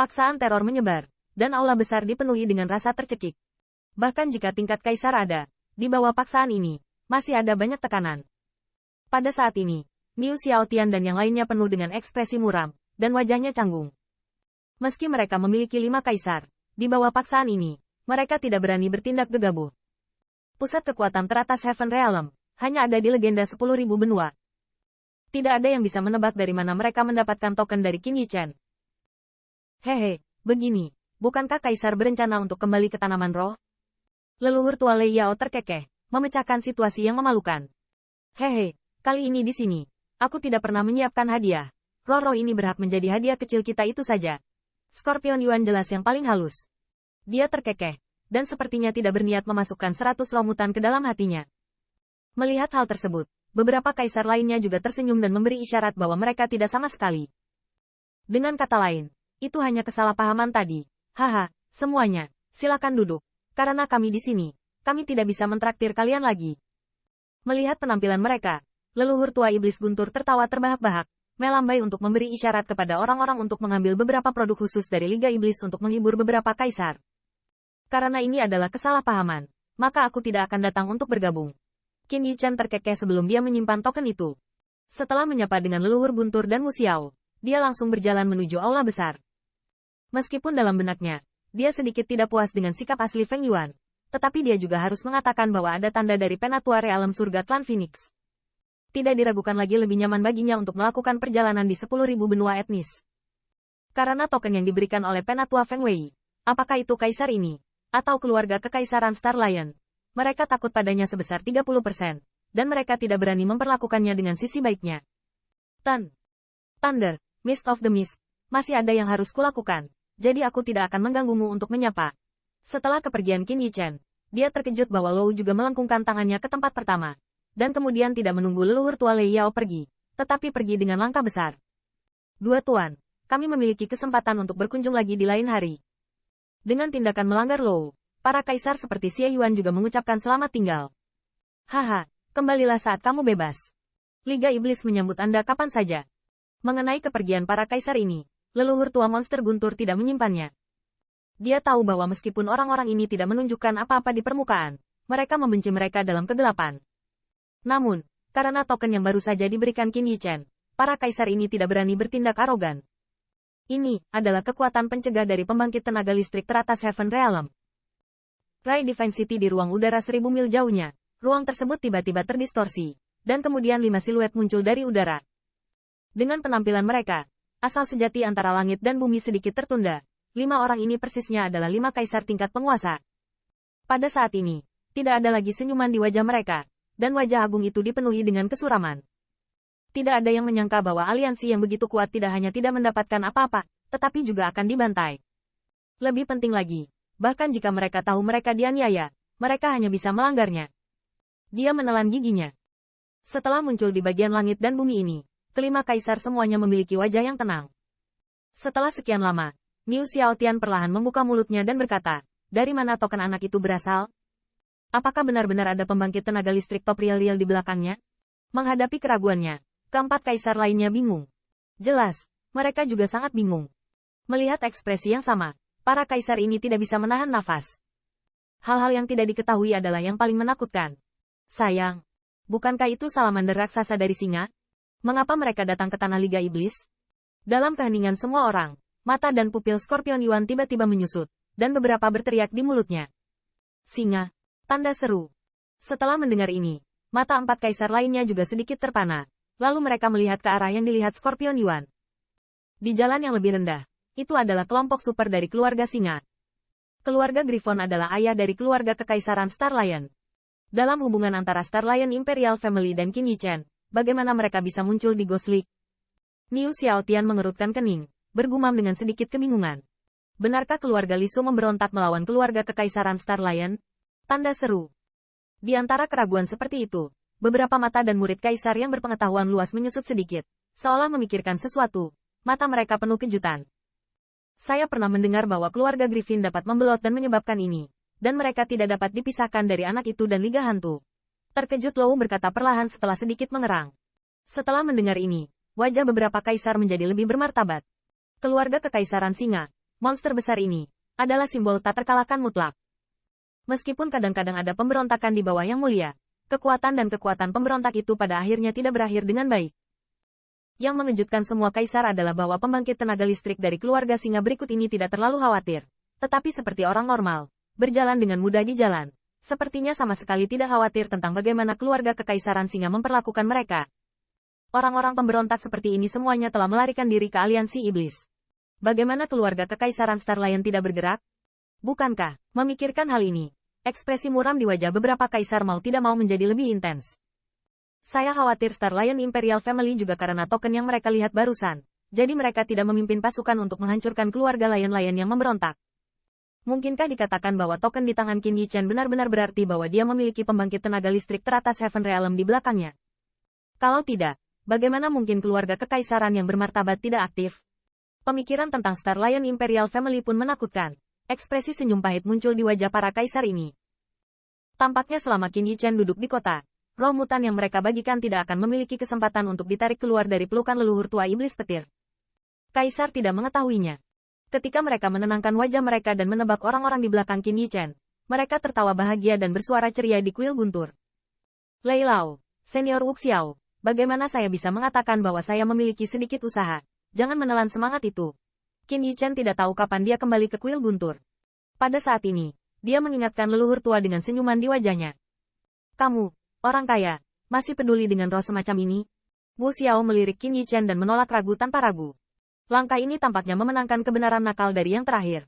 Paksaan teror menyebar, dan aula besar dipenuhi dengan rasa tercekik. Bahkan jika tingkat kaisar ada, di bawah paksaan ini, masih ada banyak tekanan. Pada saat ini, Niu Xiaotian dan yang lainnya penuh dengan ekspresi muram, dan wajahnya canggung. Meski mereka memiliki 5 kaisar, di bawah paksaan ini, mereka tidak berani bertindak gegabah. Pusat kekuatan teratas Heaven Realm, hanya ada di legenda 10.000 benua. Tidak ada yang bisa menebak dari mana mereka mendapatkan token dari Qin Yichen. Hehe, begini, bukankah kaisar berencana untuk kembali ke tanaman roh? Leluhur tua Lei Yao terkekeh, memecahkan situasi yang memalukan. Hehe, kali ini di sini, aku tidak pernah menyiapkan hadiah. Roh-roh ini berhak menjadi hadiah kecil kita itu saja. Scorpion Yuan jelas yang paling halus. Dia terkekeh, dan sepertinya tidak berniat memasukkan 100 roh mutan ke dalam hatinya. Melihat hal tersebut, beberapa kaisar lainnya juga tersenyum dan memberi isyarat bahwa mereka tidak sama sekali. Dengan kata lain, itu hanya kesalahpahaman tadi. Haha, semuanya, silakan duduk. Karena kami di sini, kami tidak bisa mentraktir kalian lagi. Melihat penampilan mereka, leluhur tua iblis guntur tertawa terbahak-bahak, melambai untuk memberi isyarat kepada orang-orang untuk mengambil beberapa produk khusus dari Liga Iblis untuk menghibur beberapa kaisar. Karena ini adalah kesalahpahaman, maka aku tidak akan datang untuk bergabung. Qin Yichen terkekeh sebelum dia menyimpan token itu. Setelah menyapa dengan leluhur guntur dan Wu Xiao, dia langsung berjalan menuju aula besar. Meskipun dalam benaknya, dia sedikit tidak puas dengan sikap asli Feng Yuan, tetapi dia juga harus mengatakan bahwa ada tanda dari Penatua Realem Surga Klan Phoenix. Tidak diragukan lagi lebih nyaman baginya untuk melakukan perjalanan di 10.000 benua etnis. Karena token yang diberikan oleh Penatua Feng Wei, apakah itu kaisar ini, atau keluarga kekaisaran Star Lion, mereka takut padanya sebesar 30%, dan mereka tidak berani memperlakukannya dengan sisi baiknya. Thunder, Mist of the Mist, masih ada yang harus kulakukan. Jadi aku tidak akan mengganggumu untuk menyapa. Setelah kepergian Qin Yichen, dia terkejut bahwa Lou juga melengkungkan tangannya ke tempat pertama. Dan kemudian tidak menunggu leluhur tua Lei Yao pergi, tetapi pergi dengan langkah besar. Dua tuan, kami memiliki kesempatan untuk berkunjung lagi di lain hari. Dengan tindakan melanggar Lou, para kaisar seperti Xie Yuan juga mengucapkan selamat tinggal. Haha, kembalilah saat kamu bebas. Liga Iblis menyambut Anda kapan saja. Mengenai kepergian para kaisar ini, leluhur tua monster guntur tidak menyimpannya. Dia tahu bahwa meskipun orang-orang ini tidak menunjukkan apa-apa di permukaan, mereka membenci mereka dalam kegelapan. Namun, karena token yang baru saja diberikan Qin Yichen, para kaisar ini tidak berani bertindak arogan. Ini adalah kekuatan pencegah dari pembangkit tenaga listrik teratas Heaven Realm. Ray Divine City di ruang udara 1000 mil jauhnya, ruang tersebut tiba-tiba terdistorsi, dan kemudian 5 siluet muncul dari udara. Dengan penampilan mereka, asal sejati antara langit dan bumi sedikit tertunda. 5 orang ini persisnya adalah 5 kaisar tingkat penguasa. Pada saat ini, tidak ada lagi senyuman di wajah mereka, dan wajah agung itu dipenuhi dengan kesuraman. Tidak ada yang menyangka bahwa aliansi yang begitu kuat tidak hanya tidak mendapatkan apa-apa, tetapi juga akan dibantai. Lebih penting lagi, bahkan jika mereka tahu mereka dianiaya, mereka hanya bisa melanggarnya. Dia menelan giginya. Setelah muncul di bagian langit dan bumi ini, kelima kaisar semuanya memiliki wajah yang tenang. Setelah sekian lama, Niu Xiaotian perlahan membuka mulutnya dan berkata, dari mana token anak itu berasal? Apakah benar-benar ada pembangkit tenaga listrik top real-real di belakangnya? Menghadapi keraguannya, keempat kaisar lainnya bingung. Jelas, mereka juga sangat bingung. Melihat ekspresi yang sama, para kaisar ini tidak bisa menahan nafas. Hal-hal yang tidak diketahui adalah yang paling menakutkan. Sayang, bukankah itu salamander raksasa dari singa? Mengapa mereka datang ke tanah Liga Iblis? Dalam keheningan semua orang, mata dan pupil Scorpion Yuan tiba-tiba menyusut, dan beberapa berteriak di mulutnya. Singa, tanda seru. Setelah mendengar ini, mata empat kaisar lainnya juga sedikit terpana, lalu mereka melihat ke arah yang dilihat Scorpion Yuan. Di jalan yang lebih rendah, itu adalah kelompok super dari keluarga singa. Keluarga Griffon adalah ayah dari keluarga kekaisaran Star Lion. Dalam hubungan antara Star Lion Imperial Family dan Qin Yichen, bagaimana mereka bisa muncul di Ghost League? Niu Xiaotian mengerutkan kening, bergumam dengan sedikit kebingungan. Benarkah keluarga Li Su memberontak melawan keluarga kekaisaran Star Lion? Tanda seru. Di antara keraguan seperti itu, beberapa mata dan murid kaisar yang berpengetahuan luas menyusut sedikit, seolah memikirkan sesuatu. Mata mereka penuh kejutan. Saya pernah mendengar bahwa keluarga Griffin dapat membelot dan menyebabkan ini, dan mereka tidak dapat dipisahkan dari anak itu dan Liga Hantu. Terkejut Lou berkata perlahan setelah sedikit mengerang. Setelah mendengar ini, wajah beberapa kaisar menjadi lebih bermartabat. Keluarga kekaisaran singa, Monster besar ini adalah simbol tak terkalahkan mutlak. Meskipun kadang-kadang ada pemberontakan di bawah yang mulia, kekuatan dan kekuatan pemberontak itu pada akhirnya tidak berakhir dengan baik. Yang mengejutkan semua kaisar adalah bahwa pembangkit tenaga listrik dari keluarga singa berikut ini tidak terlalu khawatir, tetapi seperti orang normal, berjalan dengan mudah di jalan. Sepertinya sama sekali tidak khawatir tentang bagaimana keluarga kekaisaran singa memperlakukan mereka. Orang-orang pemberontak seperti ini semuanya telah melarikan diri ke aliansi iblis. Bagaimana keluarga kekaisaran Star Lion tidak bergerak? Bukankah, memikirkan hal ini, ekspresi muram di wajah beberapa kaisar mau tidak mau menjadi lebih intens. Saya khawatir Star Lion Imperial Family juga karena token yang mereka lihat barusan. Jadi mereka tidak memimpin pasukan untuk menghancurkan keluarga Lion-Lion yang memberontak. Mungkinkah dikatakan bahwa token di tangan Qin Yichen benar-benar berarti bahwa dia memiliki pembangkit tenaga listrik teratas Heaven Realm di belakangnya? Kalau tidak, bagaimana mungkin keluarga kekaisaran yang bermartabat tidak aktif? Pemikiran tentang Star Lion Imperial Family pun menakutkan. Ekspresi senyum pahit muncul di wajah para kaisar ini. Tampaknya selama Qin Yichen duduk di kota, roh mutan yang mereka bagikan tidak akan memiliki kesempatan untuk ditarik keluar dari pelukan leluhur tua iblis petir. Kaisar tidak mengetahuinya. Ketika mereka menenangkan wajah mereka dan menebak orang-orang di belakang Qin Yichen, mereka tertawa bahagia dan bersuara ceria di kuil guntur. Lei Lao, Senior Wuxiao, bagaimana saya bisa mengatakan bahwa saya memiliki sedikit usaha? Jangan menelan semangat itu. Qin Yichen tidak tahu kapan dia kembali ke kuil guntur. Pada saat ini, dia mengingatkan leluhur tua dengan senyuman di wajahnya. Kamu, orang kaya, masih peduli dengan roh semacam ini? Wu Xiao melirik Qin Yichen dan menolak ragu tanpa ragu. Langkah ini tampaknya memenangkan kebenaran nakal dari yang terakhir.